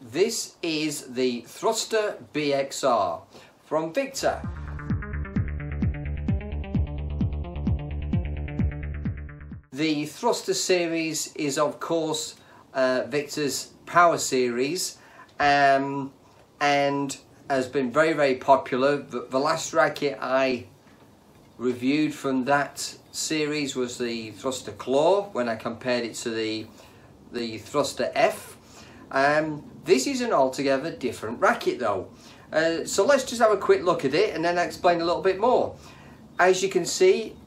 This is the Thruster BXR from Victor. The Thruster series is of course Victor's power series and has been very popular. The last racket I reviewed from that series was the Thruster Claw, when I compared it to the Thruster F. This is an altogether different racket though. So let's just have a quick look at it and then I'll explain a little bit more. As you can see,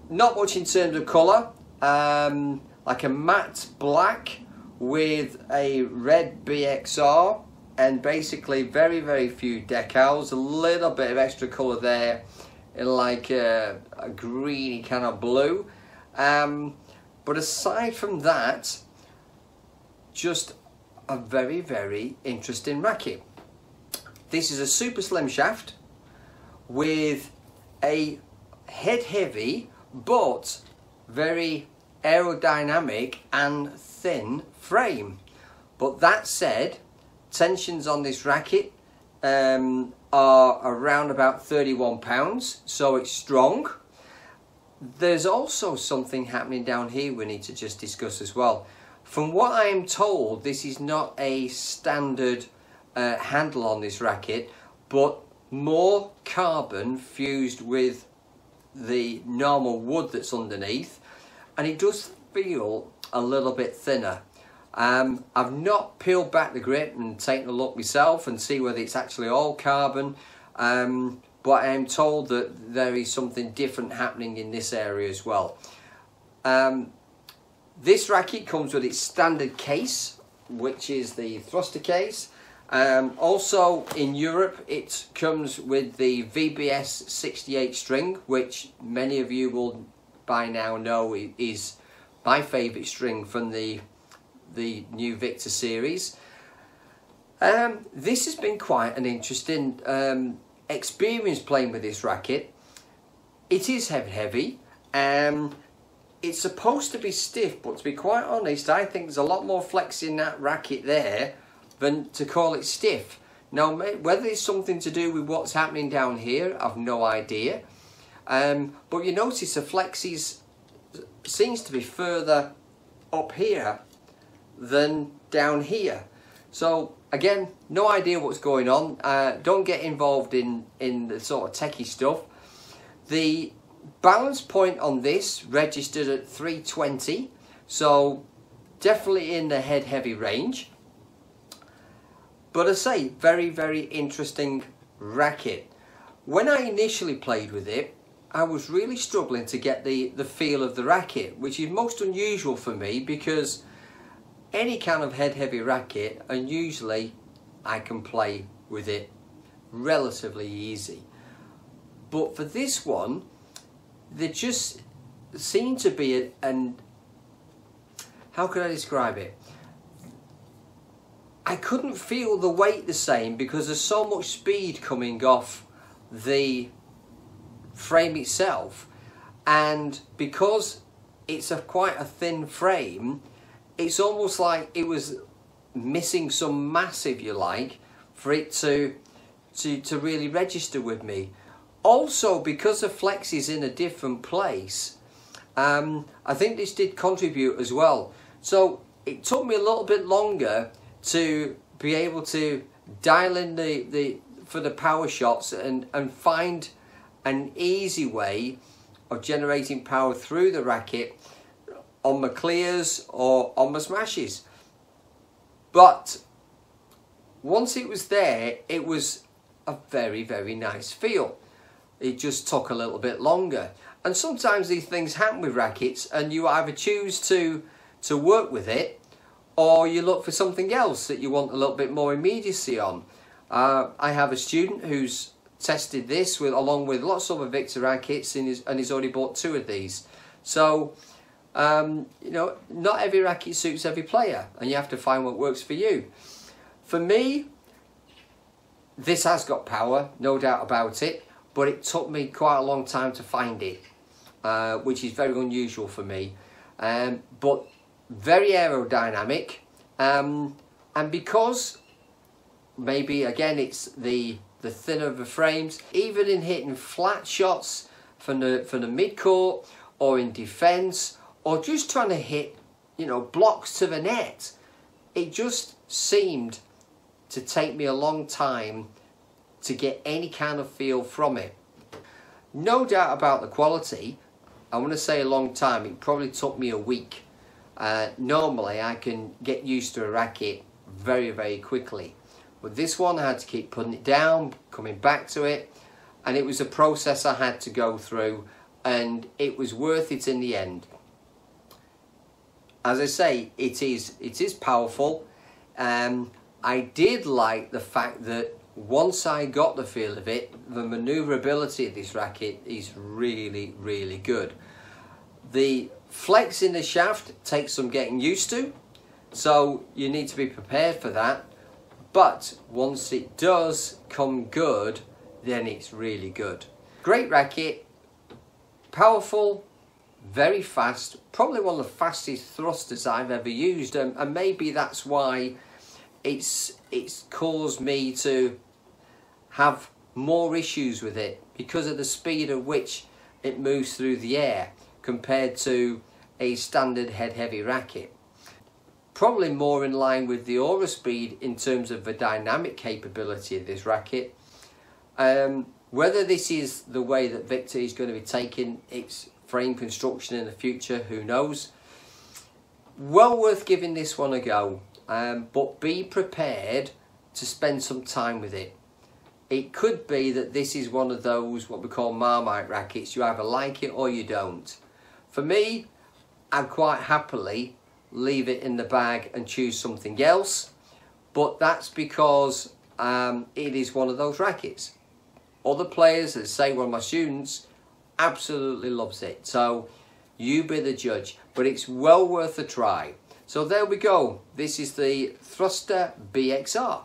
not much in terms of colour, like a matte black with a red BXR and basically very few decals, a little bit of extra colour there in like a greeny kind of blue. But aside from that, just a very interesting racket. This is a super slim shaft with a head heavy but very aerodynamic and thin frame. But that said, tensions on this racket are around about 31 pounds, so it's strong. There's also something happening down here we need to just discuss as well. From what I am told, this is not a standard handle on this racket, but more carbon fused with the normal wood that's underneath, and it does feel a little bit thinner. I've not peeled back the grip and taken a look myself and see whether it's actually all carbon, but I am told that there is something different happening in this area as well. This racket comes with its standard case, which is the thruster case. Also in Europe it comes with the VBS 68 string, which many of you will by now know is my favourite string from the new Victor series. This has been quite an interesting experience playing with this racket. It is heavy. It's supposed to be stiff, but to be quite honest, I think there's a lot more flex in that racket there than to call it stiff. Now, whether it's something to do with what's happening down here, I've no idea. But you notice the flex seems to be further up here than down here. So again, no idea what's going on. Don't get involved in the sort of techie stuff. The balance point on this registered at 320, so definitely in the head heavy range. But I say, very interesting racket. When I initially played with it, I was really struggling to get the feel of the racket, which is most unusual for me because any kind of head heavy racket, and usually I can play with it relatively easy. But for this one, there just seemed to be how could I describe it? I couldn't feel the weight the same because there's so much speed coming off the frame itself, and because it's quite a thin frame, it's almost like it was missing some mass, if you like, for it to really register with me. Also, because the flex is in a different place, I think this did contribute as well. So it took me a little bit longer to be able to dial in for the power shots and find an easy way of generating power through the racket on my clears or on my smashes. But once it was there, it was a very nice feel. It just took a little bit longer. And sometimes these things happen with rackets, and you either choose to work with it, or you look for something else that you want a little bit more immediacy on. I have a student who's tested this along with lots of other Victor rackets, and he's already bought 2 of these. So you know, not every racket suits every player, and you have to find what works for you. For me, this has got power, no doubt about it, but it took me quite a long time to find it, which is very unusual for me. But very aerodynamic, and because maybe again it's the thinner of the frames. Even in hitting flat shots from the mid-court or in defence, or just trying to hit, you know, blocks to the net, it just seemed to take me a long time to get any kind of feel from it. No doubt about the quality. I want to say a long time. It probably took me a week. Normally I can get used to a racket very, very quickly. But this one I had to keep putting it down, coming back to it, and it was a process I had to go through, and it was worth it in the end. As I say, it is powerful. I did like the fact that once I got the feel of it, the manoeuvrability of this racket is really, really good. The flex in the shaft takes some getting used to, so you need to be prepared for that. But once it does come good, then it's really good. Great racket, powerful, very fast, probably one of the fastest thrusters I've ever used, and maybe that's why it's caused me to have more issues with it, because of the speed at which it moves through the air compared to a standard head heavy racket. Probably more in line with the Aura Speed in terms of the dynamic capability of this racket. Whether this is the way that Victor is going to be taking its frame construction in the future, who knows. Well worth giving this one a go, but be prepared to spend some time with it. It could be that this is one of those what we call Marmite rackets. You either like it or you don't. For me, I'd quite happily leave it in the bag and choose something else, but that's because it is one of those rackets. Other players, let's say one of my students, absolutely loves it, so you be the judge, but it's well worth a try. So there we go, this is the Thruster BXR.